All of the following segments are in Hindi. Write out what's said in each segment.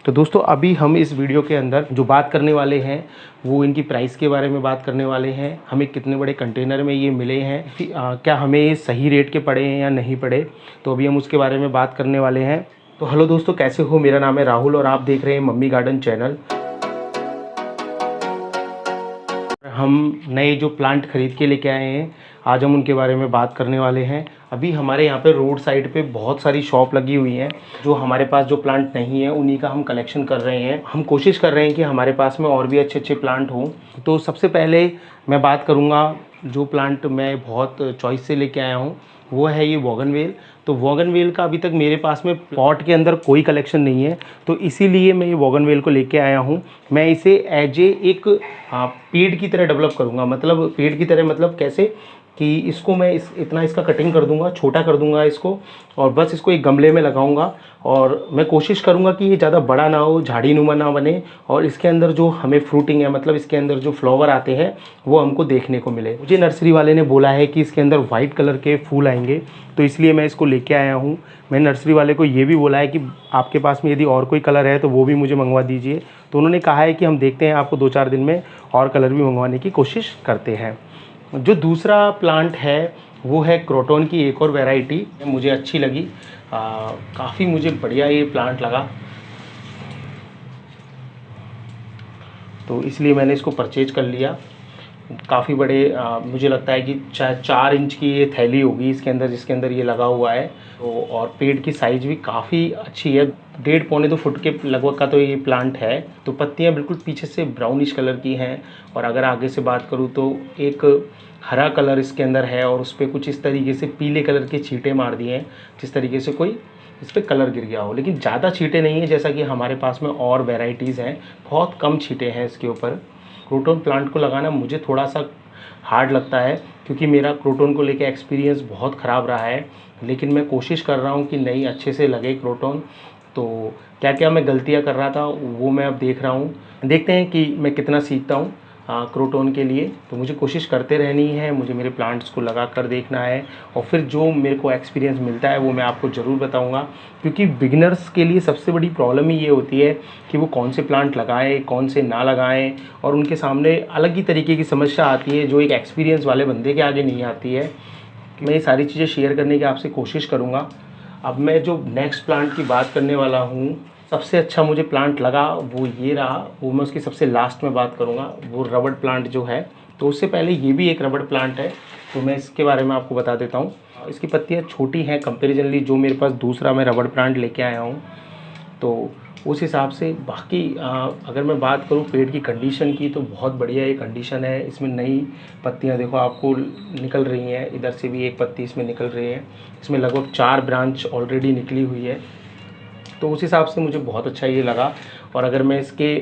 तो दोस्तों अभी हम इस वीडियो के अंदर जो बात करने वाले हैं वो इनकी प्राइस के बारे में बात करने वाले हैं। हमें कितने बड़े कंटेनर में ये मिले हैं, क्या हमें ये सही रेट के पड़े हैं या नहीं पड़े, तो अभी हम उसके बारे में बात करने वाले हैं। तो हेलो दोस्तों, कैसे हो? मेरा नाम है राहुल और आप देख रहे हैं मम्मी गार्डन चैनल। हम नए जो प्लांट खरीद के लेके आए हैं, आज हम उनके बारे में बात करने वाले हैं। अभी हमारे यहाँ पे रोड साइड पे बहुत सारी शॉप लगी हुई हैं। जो हमारे पास जो प्लांट नहीं है उन्हीं का हम कलेक्शन कर रहे हैं। हम कोशिश कर रहे हैं कि हमारे पास में और भी अच्छे अच्छे प्लांट हों। तो सबसे पहले मैं बात करूँगा, जो प्लांट मैं बहुत चॉइस से लेके आया हूँ वो है ये बोगनवेल। तो बोगनवेल का अभी तक मेरे पास में पॉट के अंदर कोई कलेक्शन नहीं है, तो इसीलिए मैं ये बोगनवेल को लेके आया हूँ। मैं इसे एज ए एक पेड़ की तरह डेवलप करूँगा। मतलब पेड़ की तरह मतलब कैसे कि इसको मैं इतना इसका कटिंग कर दूंगा, छोटा कर दूंगा इसको, और बस इसको एक गमले में लगाऊंगा। और मैं कोशिश करूंगा कि ये ज़्यादा बड़ा ना हो, झाड़ी नुमा ना बने, और इसके अंदर जो हमें फ्रूटिंग है, मतलब इसके अंदर जो फ्लावर आते हैं वो हमको देखने को मिले। मुझे नर्सरी वाले ने बोला है कि इसके अंदर वाइट कलर के फूल आएंगे, तो इसलिए मैं इसको लेके आया हूँ। मैंने नर्सरी वाले को ये भी बोला है कि आपके पास में यदि और कोई कलर है तो वो भी मुझे मंगवा दीजिए। तो उन्होंने कहा है कि हम देखते हैं, आपको 2-4 दिन में और कलर भी मंगवाने की कोशिश करते हैं। जो दूसरा प्लांट है वो है क्रोटन की एक और वैरायटी, मुझे अच्छी लगी। काफ़ी मुझे बढ़िया ये प्लांट लगा, तो इसलिए मैंने इसको परचेज कर लिया। काफ़ी बड़े मुझे लगता है कि 4 इंच की ये थैली होगी इसके अंदर, जिसके अंदर ये लगा हुआ है। तो और पेड़ की साइज़ भी काफ़ी अच्छी है, 1.5-2 फुट के लगभग का तो ये प्लांट है। तो पत्तियां बिल्कुल पीछे से ब्राउनिश कलर की हैं, और अगर आगे से बात करूँ तो एक हरा कलर इसके अंदर है, और उस पर कुछ इस तरीके से पीले कलर के छींटे मार दिए हैं, जिस तरीके से कोई इस पर कलर गिर गया हो। लेकिन ज़्यादा छींटे नहीं है जैसा कि हमारे पास में और वेराइटीज़ हैं, बहुत कम छींटे हैं इसके ऊपर। क्रोटन प्लांट को लगाना मुझे थोड़ा सा हार्ड लगता है, क्योंकि मेरा क्रोटन को लेके एक्सपीरियंस बहुत ख़राब रहा है। लेकिन मैं कोशिश कर रहा हूँ कि नहीं, अच्छे से लगे क्रोटन। तो क्या क्या मैं गलतियाँ कर रहा था वो मैं अब देख रहा हूँ, देखते हैं कि मैं कितना सीखता हूँ क्रोटन के लिए। तो मुझे कोशिश करते रहनी है, मुझे मेरे प्लांट्स को लगा कर देखना है, और फिर जो मेरे को एक्सपीरियंस मिलता है वो मैं आपको ज़रूर बताऊंगा। क्योंकि बिगिनर्स के लिए सबसे बड़ी प्रॉब्लम ही ये होती है कि वो कौन से प्लांट लगाएं, कौन से ना लगाएं, और उनके सामने अलग ही तरीके की समस्या आती है जो एक एक्सपीरियंस वाले बंदे के आगे नहीं आती है। मैं ये सारी चीज़ें शेयर करने की आपसे कोशिश करूँगा। अब मैं जो नेक्स्ट प्लांट की बात करने वाला हूँ, सबसे अच्छा मुझे प्लांट लगा वो ये रहा, वो मैं उसकी सबसे लास्ट में बात करूँगा। वो रबड़ प्लांट जो है, तो उससे पहले ये भी एक रबड़ प्लांट है, तो मैं इसके बारे में आपको बता देता हूँ। इसकी पत्तियाँ छोटी हैं कंपेरिजनली जो मेरे पास दूसरा मैं रबड़ प्लांट लेके आया हूँ, तो उस हिसाब से। बाकी अगर मैं बात करूँ पेड़ की कंडीशन की, तो बहुत बढ़िया ये कंडीशन है। इसमें नई पत्तियाँ देखो आपको निकल रही हैं, इधर से भी एक पत्ती इसमें निकल रही है। इसमें लगभग 4 ब्रांच ऑलरेडी निकली हुई है, तो उस हिसाब से मुझे बहुत अच्छा ये लगा। और अगर मैं इसके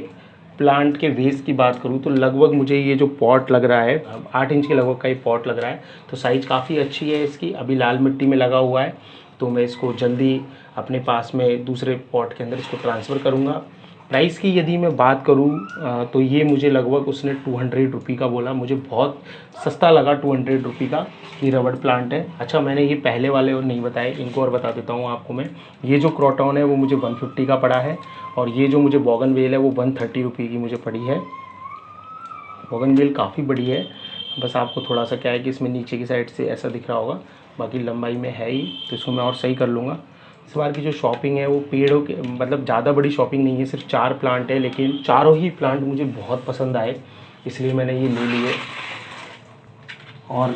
प्लांट के वेस की बात करूँ तो लगभग मुझे ये जो पॉट लग रहा है 8 इंच के लगभग का ये पॉट लग रहा है, तो साइज़ काफ़ी अच्छी है इसकी। अभी लाल मिट्टी में लगा हुआ है, तो मैं इसको जल्दी अपने पास में दूसरे पॉट के अंदर इसको ट्रांसफ़र करूँगा। प्राइस की यदि मैं बात करूँ तो ये मुझे लगभग उसने 200 रुपये का बोला, मुझे बहुत सस्ता लगा 200 रुपये का ये रबड़ प्लांट है। अच्छा, मैंने ये पहले वाले और नहीं बताए, इनको और बता देता हूँ आपको मैं। ये जो क्रोटन है वो मुझे 150 का पड़ा है, और ये जो मुझे बोगनवेल है वो 130 रुपये की मुझे पड़ी है। बोगनवेल काफ़ी बड़ी है, बस आपको थोड़ा सा क्या है कि इसमें नीचे की साइड से ऐसा दिख रहा होगा, बाकी लंबाई में है ही, तो इसको मैं और सही कर लूँगा। इस बार की जो शॉपिंग है वो पेड़ों के मतलब ज़्यादा बड़ी शॉपिंग नहीं है, सिर्फ 4 प्लांट है, लेकिन चारों ही प्लांट मुझे बहुत पसंद आए, इसलिए मैंने ये ले लिए। और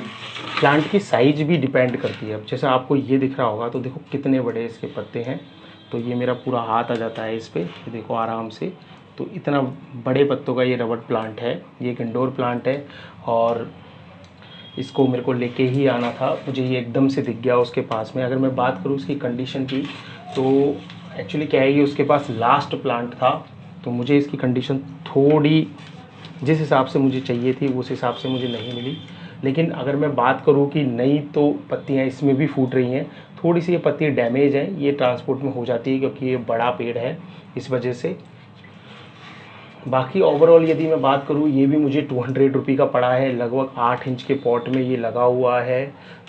प्लांट की साइज़ भी डिपेंड करती है। अब जैसे आपको ये दिख रहा होगा, तो देखो कितने बड़े इसके पत्ते हैं, तो ये मेरा पूरा हाथ आ जाता है इस पर, देखो आराम से। तो इतना बड़े पत्तों का ये रबड़ प्लांट है, ये एक इंडोर प्लांट है, और इसको मेरे को लेके ही आना था, मुझे ये एकदम से दिख गया उसके पास में। अगर मैं बात करूँ उसकी कंडीशन की, तो एक्चुअली क्या है, ये उसके पास लास्ट प्लांट था, तो मुझे इसकी कंडीशन थोड़ी जिस हिसाब से मुझे चाहिए थी उस हिसाब से मुझे नहीं मिली। लेकिन अगर मैं बात करूँ कि नई, तो पत्तियाँ इसमें भी फूट रही हैं, थोड़ी सी ये पत्ती डैमेज है, ये ट्रांसपोर्ट में हो जाती है क्योंकि ये बड़ा पेड़ है, इस वजह से। बाकी ओवरऑल यदि मैं बात करूँ, ये भी मुझे 200 रुपये का पड़ा है, लगभग 8 इंच के पॉट में ये लगा हुआ है।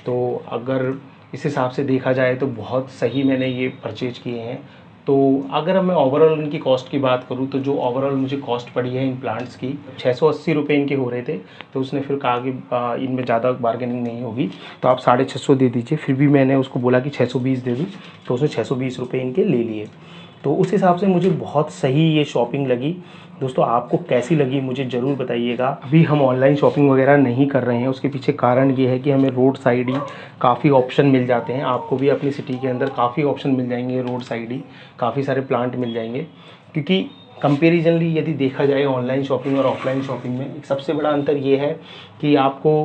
तो अगर इस हिसाब से देखा जाए तो बहुत सही मैंने ये परचेज किए हैं। तो अगर मैं ओवरऑल इनकी कॉस्ट की बात करूँ तो जो ओवरऑल मुझे कॉस्ट पड़ी है इन प्लांट्स की 680 रुपये इनके हो रहे थे। तो उसने फिर कहा कि इनमें ज़्यादा बार्गेनिंग नहीं होगी तो आप 650 दे दीजिए। फिर भी मैंने उसको बोला कि 620 दे दूँ, तो उसने 620 रुपये इनके ले लिए। तो उस हिसाब से मुझे बहुत सही ये शॉपिंग लगी। दोस्तों आपको कैसी लगी मुझे ज़रूर बताइएगा। अभी हम ऑनलाइन शॉपिंग वगैरह नहीं कर रहे हैं, उसके पीछे कारण ये है कि हमें रोड साइड ही काफ़ी ऑप्शन मिल जाते हैं। आपको भी अपनी सिटी के अंदर काफ़ी ऑप्शन मिल जाएंगे, रोड साइड ही काफ़ी सारे प्लांट मिल जाएंगे। क्योंकि कंपेरिजनली यदि देखा जाए ऑनलाइन शॉपिंग और ऑफलाइन शॉपिंग में एक सबसे बड़ा अंतर ये है कि आपको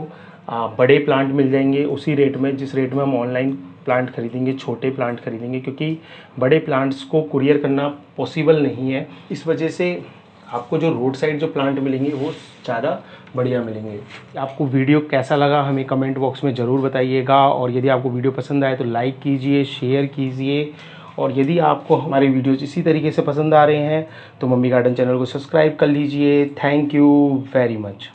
बड़े प्लांट मिल जाएंगे उसी रेट में जिस रेट में हम ऑनलाइन प्लांट खरीदेंगे, छोटे प्लांट खरीदेंगे, क्योंकि बड़े प्लांट्स को कुरियर करना पॉसिबल नहीं है। इस वजह से आपको जो रोड साइड जो प्लांट मिलेंगे वो ज़्यादा बढ़िया मिलेंगे। आपको वीडियो कैसा लगा हमें कमेंट बॉक्स में ज़रूर बताइएगा, और यदि आपको वीडियो पसंद आए तो लाइक कीजिए, शेयर कीजिए, और यदि आपको हमारे वीडियोज़ इसी तरीके से पसंद आ रहे हैं तो मम्मी गार्डन चैनल को सब्सक्राइब कर लीजिए। Thank you very much.